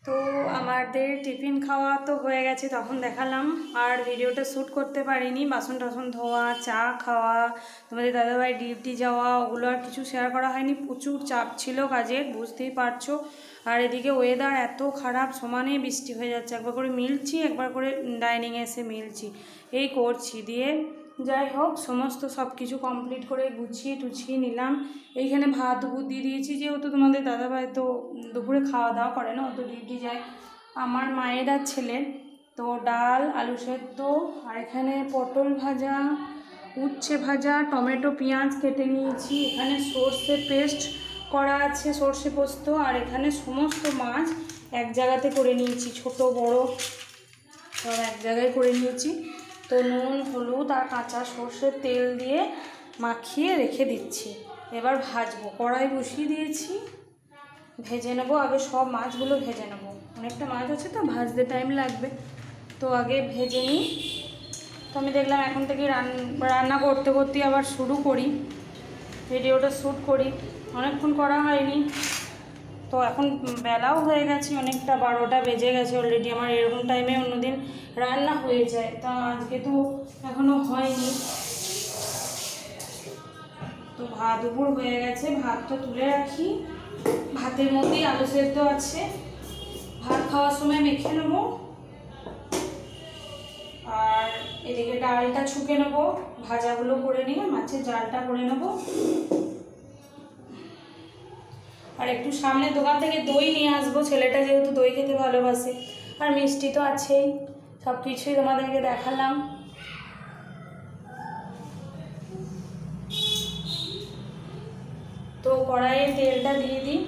তো আমাদের টিফিন খাওয়া তো হয়ে গেছে, তখন দেখালাম। আর ভিডিওটা শ্যুট করতে পারিনি, বাসন টাসন ধোয়া, চা খাওয়া, তোমাদের দাদাভাই ডিউটি যাওয়া, ওগুলো আর কিছু শেয়ার করা হয়নি। প্রচুর চাপ ছিল কাজের, বুঝতেই পারছো। আর এদিকে ওয়েদার এত খারাপ, সমানে বৃষ্টি হয়ে যাচ্ছে। একবার করে মিলছি, একবার করে ডাইনিংয়ে এসে মিলছি, এই করছি। দিয়ে যাই হোক, সমস্ত সব কিছু কমপ্লিট করে গুছিয়ে টুছিয়ে নিলাম। এইখানে ভাত দিয়ে দিয়েছি, যেহেতু তোমাদের দাদাভাই তো দুপুরে খাওয়া দাওয়া করে না, ও তো ডিউটি যায়। আমার মায়ের আর ছেলের তো ডাল, আলু সেদ্ধ, আর এখানে পটল ভাজা, উচ্ছে ভাজা, টমেটো পেঁয়াজ কেটে নিয়েছি। এখানে সর্ষে পেস্ট করা আছে, সর্ষে পোস্ত। আর এখানে সমস্ত মাছ এক জায়গাতে করে নিয়েছি, ছোট বড় সব এক জায়গায় করে নিয়েছি। তো নুন, হলুদ আর কাঁচা সর্ষের তেল দিয়ে মাখিয়ে রেখে দিচ্ছি। এবার ভাজবো, কড়াই বসিয়ে দিয়েছি, ভেজে নেবো। আগে সব মাছগুলো ভেজে নেবো, অনেকটা মাছ আছে তো ভাজতে টাইম লাগবে, তো আগে ভেজে নিই। তো আমি দেখলাম এখন থেকে রান্না করতে করতে আবার শুরু করি, ভিডিওটা শ্যুট করি। অনেকক্ষণ করা হয়নি, তো এখন বেলাও হয়ে গেছে অনেকটা, 12টা বেজে গেছে অলরেডি। আমার এরকম টাইমে অন্যদিন রান্না হয়ে যায়, তা আজকে তো এখনও হয়নি। তো দুপুর হয়ে গেছে, ভাতটা তুলে রাখি। ভাতের মধ্যেই আলু সেদ্ধ আছে, ভাত খাওয়ার সময় মেখে নেবো। আর এদিকে ডালটা ছুঁকে নেবো, ভাজাগুলো করে নিয়ে মাছের জালটা করে নেবো। আর একটু সামনে দোকান থেকে দই নিয়ে আসবো, ছেলেটা যেহেতু দই খেতে ভালোবাসে। আর মিষ্টি তো আছেই, সব কিছুই তোমাদেরকে দেখালাম। তো কড়াইয়ে তেলটা দিয়ে দিই,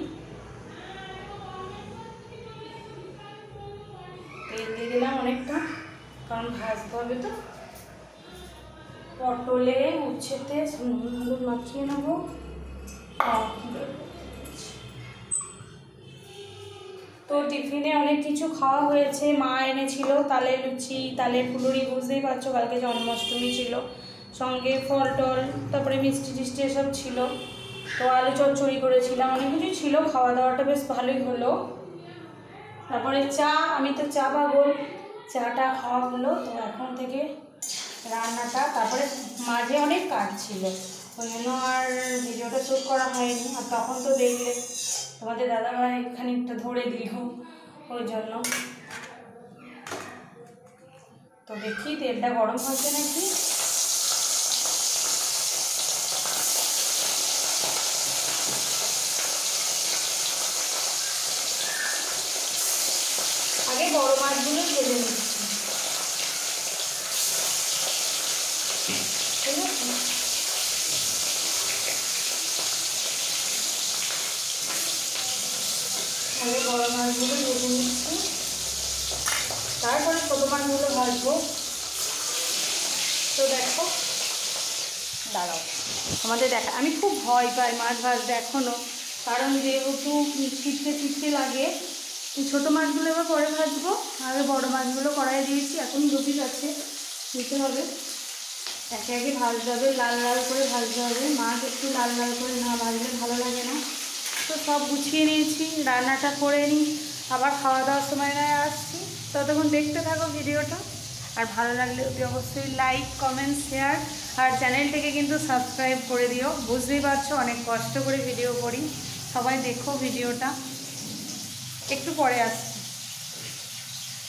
তেল দিয়ে দিলাম অনেকটা, কারণ ভাজতে হবে তো। পটলে উচ্ছেতে নুন হলুদ মাখিয়ে নেবো। তো টিফিনে অনেক কিছু খাওয়া হয়েছে, মা এনেছিল তালের লুচি, তালের ফুলুরি, বুঝতেই পারছো কালকে জন্মাষ্টমী ছিল, সঙ্গে ফল টল, তারপরে মিষ্টি টিষ্টি এসব ছিল। তো আলু চচ্চড়ি করেছিলাম, অনেক কিছু ছিল, খাওয়া দাওয়াটা বেশ ভালোই হলো। তারপরে চা, আমি তো চা পাগল, চাটা খাওয়া হলো। তো এখন থেকে রান্নাটা, তারপরে মাঝে অনেক কাজ ছিল, ওই জন্য আর ভিডিওটা শ্যুট করা হয়নি। আর তখন তো দেখলে তোমাদের দাদাভাই খানিকটা ধরে দিল, ওই জন্য। তো দেখি তেলটা গরম হচ্ছে নাকি। আগে বড় মাছগুলো ভেজে নিচ্ছি, ঠিক আছে? আগে বড় মাছগুলো ভেজে নিচ্ছি, তারপরে ছোটো মাছগুলো ভাজবো। তো দেখো, দাঁড়াও, আমাদের দেখা, আমি খুব ভয় পাই মাছ ভাজতে এখনও, কারণ যেহেতু ছিটতে ছিটতে লাগে। ছোটো মাছগুলো এবার পরে ভাজবো, আগে বড় মাছগুলো কড়াইয়ে দিয়েছি, এখন দুটি আছে দিতে হবে, একে একে ভাজতে হবে, লাল লাল করে ভাজতে হবে। মাছ একটু লাল লাল করে না ভাজলে ভালো লাগে না। তো সব গুছিয়ে নিয়েছি, রান্নাটা করে নিই, আবার খাওয়া দাওয়ার সময় নয় আসছি। ততক্ষণ দেখতে থাকো ভিডিওটা, আর ভালো লাগলে অতি অবশ্যই লাইক, কমেন্ট, শেয়ার, আর চ্যানেলটিকে কিন্তু সাবস্ক্রাইব করে দিও। বুঝতেই পারছো অনেক কষ্ট করে ভিডিও করি, সবাই দেখো ভিডিওটা। একটু পরে আসছি।